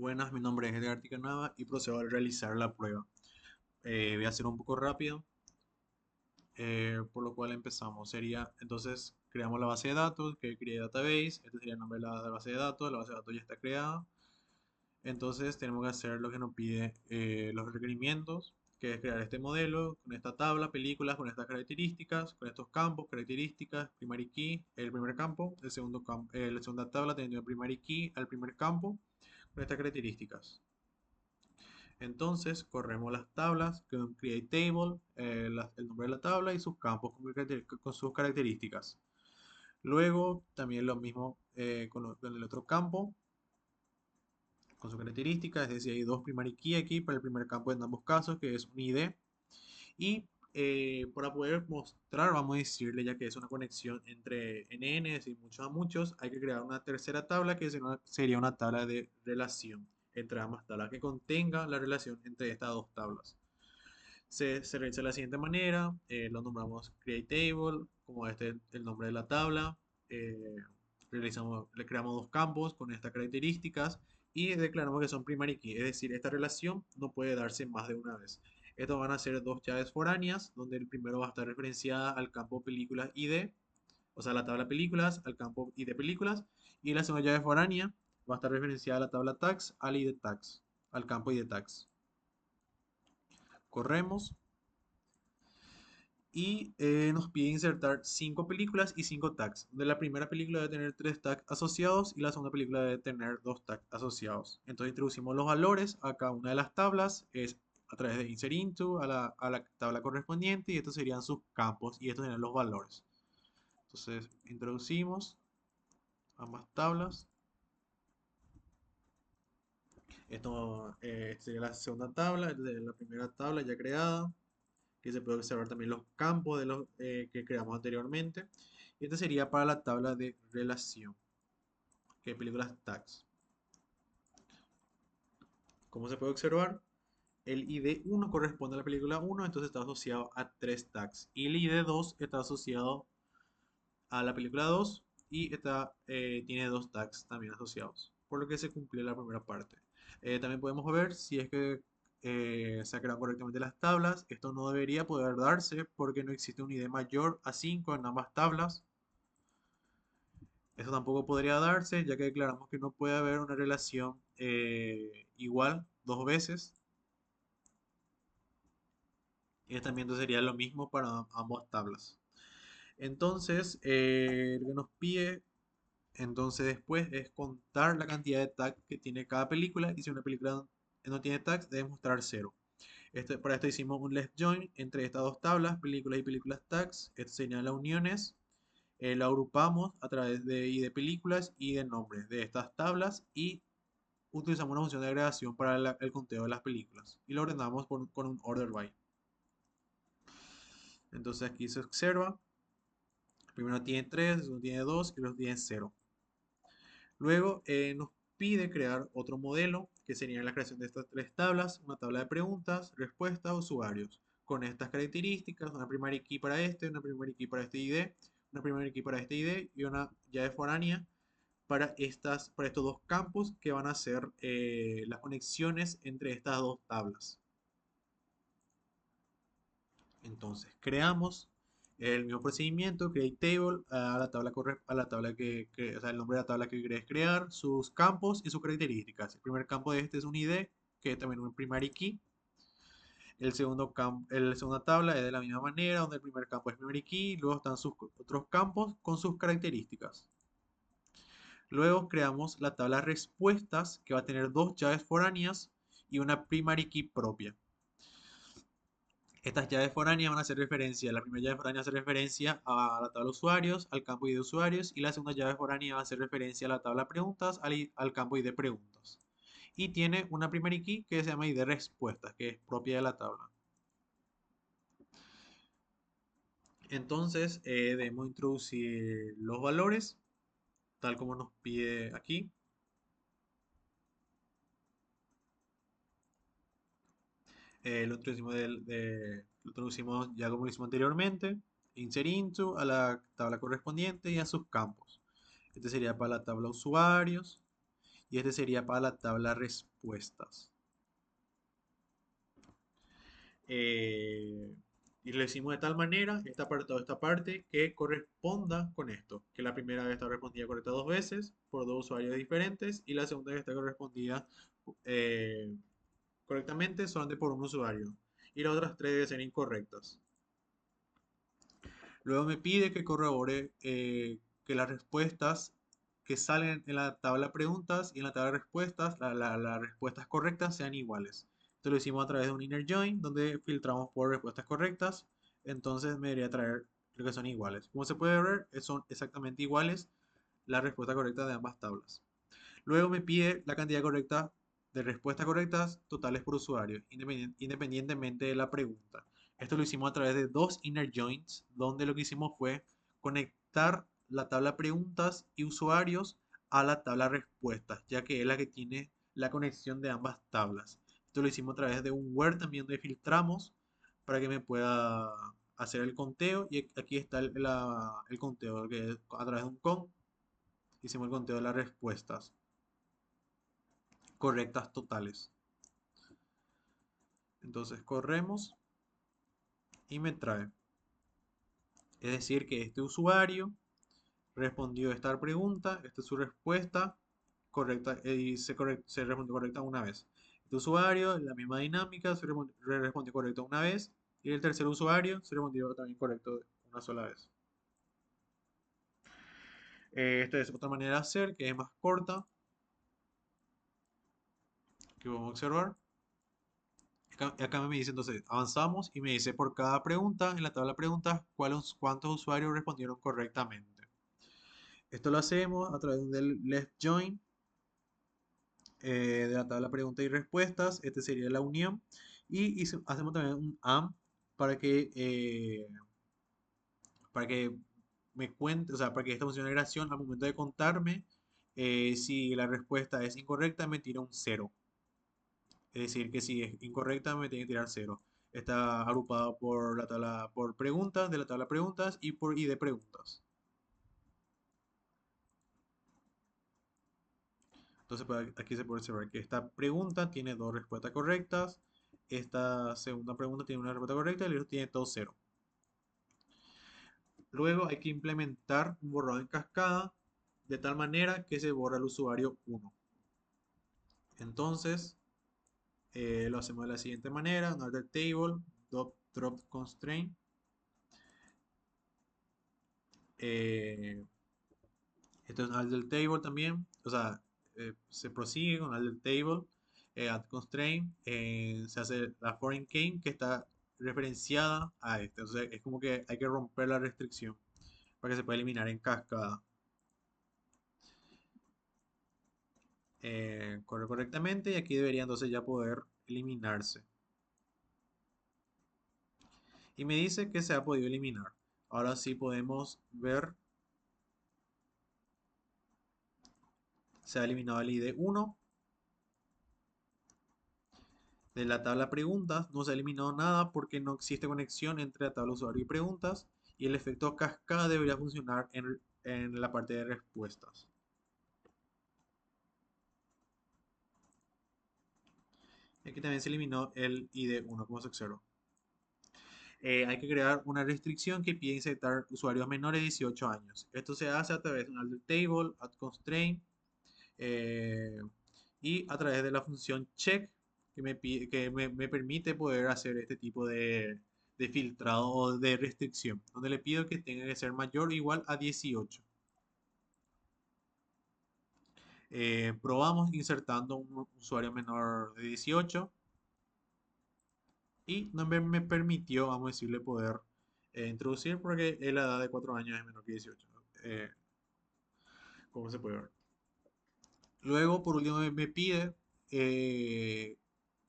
Buenas, mi nombre es Edgar Ticanava y procedo a realizar la prueba. Voy a hacer un poco rápido, por lo cual empezamos. Sería, entonces, creamos la base de datos, que creé database, este sería el nombre de la base de datos, la base de datos ya está creada. Entonces, tenemos que hacer lo que nos pide los requerimientos, que es crear este modelo con esta tabla, películas, con estas características, con estos campos, características, primary key, el primer campo, el segundo campo, la segunda tabla teniendo el primary key al primer campo, con estas características. Entonces corremos las tablas con create table, el nombre de la tabla y sus campos con sus características. Luego también lo mismo con el otro campo, con sus características, es decir, hay dos primary key aquí para el primer campo en ambos casos, que es un ID. Y para poder mostrar, vamos a decirle, ya que es una conexión entre NNs y muchos a muchos, hay que crear una tercera tabla que sería una tabla de relación entre ambas tablas, que contenga la relación entre estas dos tablas. Se realiza de la siguiente manera, lo nombramos create table, como este es el nombre de la tabla, eh, le creamos dos campos con estas características y declaramos que son primary key, es decir, esta relación no puede darse más de una vez. Estos van a ser dos llaves foráneas, donde el primero va a estar referenciada al campo películas ID, o sea, la tabla películas, al campo ID películas, y la segunda llave foránea va a estar referenciada a la tabla tags, al ID tags, al campo ID tags. Corremos y nos pide insertar 5 películas y 5 tags, donde la primera película debe tener 3 tags asociados y la segunda película debe tener 2 tags asociados. Entonces introducimos los valores a cada una de las tablas, es a través de insert into a la tabla correspondiente y estos serían sus campos y estos serían los valores. Entonces introducimos ambas tablas. Esto sería la segunda tabla, esta sería la primera tabla ya creada, que se puede observar también los campos de los que creamos anteriormente. Y esta sería para la tabla de relación, que películas tags. Como se puede observar, el ID 1 corresponde a la película 1, entonces está asociado a 3 tags. Y el ID 2 está asociado a la película 2 y tiene 2 tags también asociados, por lo que se cumplió la primera parte. También podemos ver si es que se han creado correctamente las tablas. Esto no debería poder darse porque no existe un ID mayor a 5 en ambas tablas. Eso tampoco podría darse, ya que declaramos que no puede haber una relación igual dos veces. Y también sería lo mismo para ambas tablas. Entonces, lo que nos pide entonces después es contar la cantidad de tags que tiene cada película y si una película no tiene tags debe mostrar cero. Para esto hicimos un left join entre estas dos tablas, películas y películas tags. Esto serían las uniones. Lo agrupamos a través de ID películas y de nombres de estas tablas y utilizamos una función de agregación para el conteo de las películas y lo ordenamos con un order by. Entonces aquí se observa, primero tiene 3, el segundo tiene 2 y los tiene 0. Luego nos pide crear otro modelo que sería la creación de estas tres tablas, una tabla de preguntas, respuestas, usuarios, con estas características, una primary key para este, una primary key para este ID, una primary key para este ID y una llave foránea para estos dos campos que van a ser las conexiones entre estas dos tablas. Entonces, creamos el mismo procedimiento, create table, a la tabla o sea, el nombre de la tabla que querés crear, sus campos y sus características. El primer campo de este es un ID, que es también un primary key. La segunda tabla es de la misma manera, donde el primer campo es primary key, luego están sus otros campos con sus características. Luego creamos la tabla respuestas, que va a tener dos llaves foráneas y una primary key propia. Estas llaves foráneas van a hacer referencia, la primera llave foránea hace referencia a la tabla usuarios, al campo ID de usuarios, y la segunda llave foránea va a hacer referencia a la tabla preguntas, al campo ID de preguntas. Y tiene una primary key que se llama ID respuestas, que es propia de la tabla. Entonces debemos introducir los valores, tal como nos pide aquí. Lo introducimos ya como lo hicimos anteriormente. Insert into a la tabla correspondiente y a sus campos. Este sería para la tabla usuarios. y este sería para la tabla respuestas. Eh, y lo hicimos de tal manera, esta parte, toda esta parte, que corresponda con esto. Que la primera vez está respondida correcta dos veces por dos usuarios diferentes y la segunda vez está correspondida eh, correctamente solamente por un usuario. Y las otras tres deben ser incorrectas. Luego me pide que corrobore que las respuestas que salen en la tabla de preguntas y en la tabla de respuestas, las respuestas correctas sean iguales. Esto lo hicimos a través de un inner join donde filtramos por respuestas correctas. Entonces me debería traer lo que son iguales. Como se puede ver, son exactamente iguales las respuestas correctas de ambas tablas. Luego me pide la cantidad correcta de respuestas correctas totales por usuario, independientemente de la pregunta. Esto lo hicimos a través de dos inner joins, donde lo que hicimos fue conectar la tabla preguntas y usuarios a la tabla respuestas, ya que es la que tiene la conexión de ambas tablas. Esto lo hicimos a través de un where también donde filtramos para que me pueda hacer el conteo y aquí está el conteo, que es a través de un con hicimos el conteo de las respuestas correctas totales. Entonces corremos y me trae. Es decir, que este usuario respondió esta pregunta, esta es su respuesta correcta y se respondió correcta una vez. Este usuario, la misma dinámica, respondió correcto una vez y el tercer usuario se respondió también correcto una sola vez. Esta es otra manera de hacer que es más corta, que vamos a observar. Acá me dice entonces, avanzamos y me dice por cada pregunta, en la tabla de preguntas, cuántos usuarios respondieron correctamente. Esto lo hacemos a través del left join de la tabla de preguntas y respuestas. Este sería la unión. Y hacemos también un AND para que me cuente, o sea, para que esta función de agregación al momento de contarme si la respuesta es incorrecta me tira un cero. Es decir, que si es incorrecta me tiene que tirar cero. Está agrupado por la tabla por preguntas, de la tabla preguntas y por ID preguntas. Entonces aquí se puede observar que esta pregunta tiene dos respuestas correctas, esta segunda pregunta tiene una respuesta correcta y el otro tiene todo cero. Luego hay que implementar un borrado en cascada de tal manera que se borra el usuario 1. Entonces lo hacemos de la siguiente manera, order table, drop constraint. Eh, Esto es un del table también, o sea, se prosigue con del table, add constraint, se hace la foreign key que está referenciada a este. Entonces es como que hay que romper la restricción para que se pueda eliminar en cascada. Corre correctamente y aquí debería entonces ya poder eliminarse. Y me dice que se ha podido eliminar. Ahora sí podemos ver, se ha eliminado el ID 1. De la tabla preguntas no se ha eliminado nada porque no existe conexión entre la tabla usuario y preguntas y el efecto cascada debería funcionar en la parte de respuestas. Aquí también se eliminó el ID1 como se observa. Hay que crear una restricción que pide insertar usuarios menores de 18 años. Esto se hace a través de un alter table, add constraint eh, y a través de la función check que me permite poder hacer este tipo de filtrado o de restricción, donde le pido que tenga que ser mayor o igual a 18. Probamos insertando un usuario menor de 18 y no me permitió, vamos a decirle, poder introducir porque la edad de 4 años es menor que 18, eh, como se puede ver. Luego, por último, me pide eh,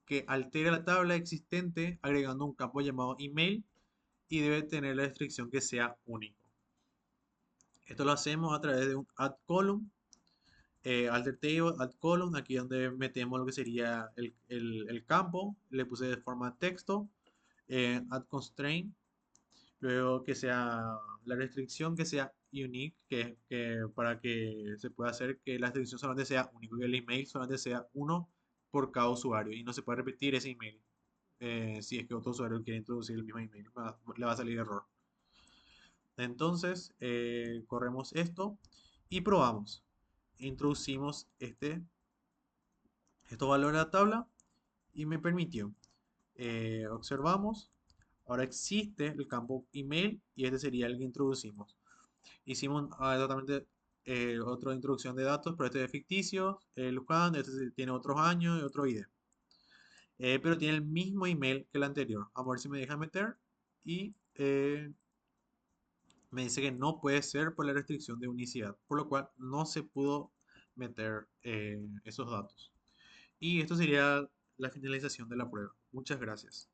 que altere la tabla existente agregando un campo llamado email y debe tener la restricción que sea único. Esto lo hacemos a través de un add column, alter table, add column, aquí donde metemos lo que sería el campo, le puse de forma texto, add constraint, luego que sea la restricción que sea unique, que para que se pueda hacer que la distribución solamente sea único, que el email solamente sea uno por cada usuario y no se puede repetir ese email. Si es que otro usuario quiere introducir el mismo email, le va a salir error. Entonces, corremos esto y probamos. Introducimos estos valores a la tabla y me permitió. Observamos, ahora existe el campo email y este sería el que introducimos. Hicimos totalmente otra introducción de datos, pero este es ficticio, el Juan, este tiene otros años y otro ID. Pero tiene el mismo email que el anterior. Vamos a ver si me deja meter y me dice que no puede ser por la restricción de unicidad, por lo cual no se pudo meter esos datos. Y esto sería la finalización de la prueba. Muchas gracias.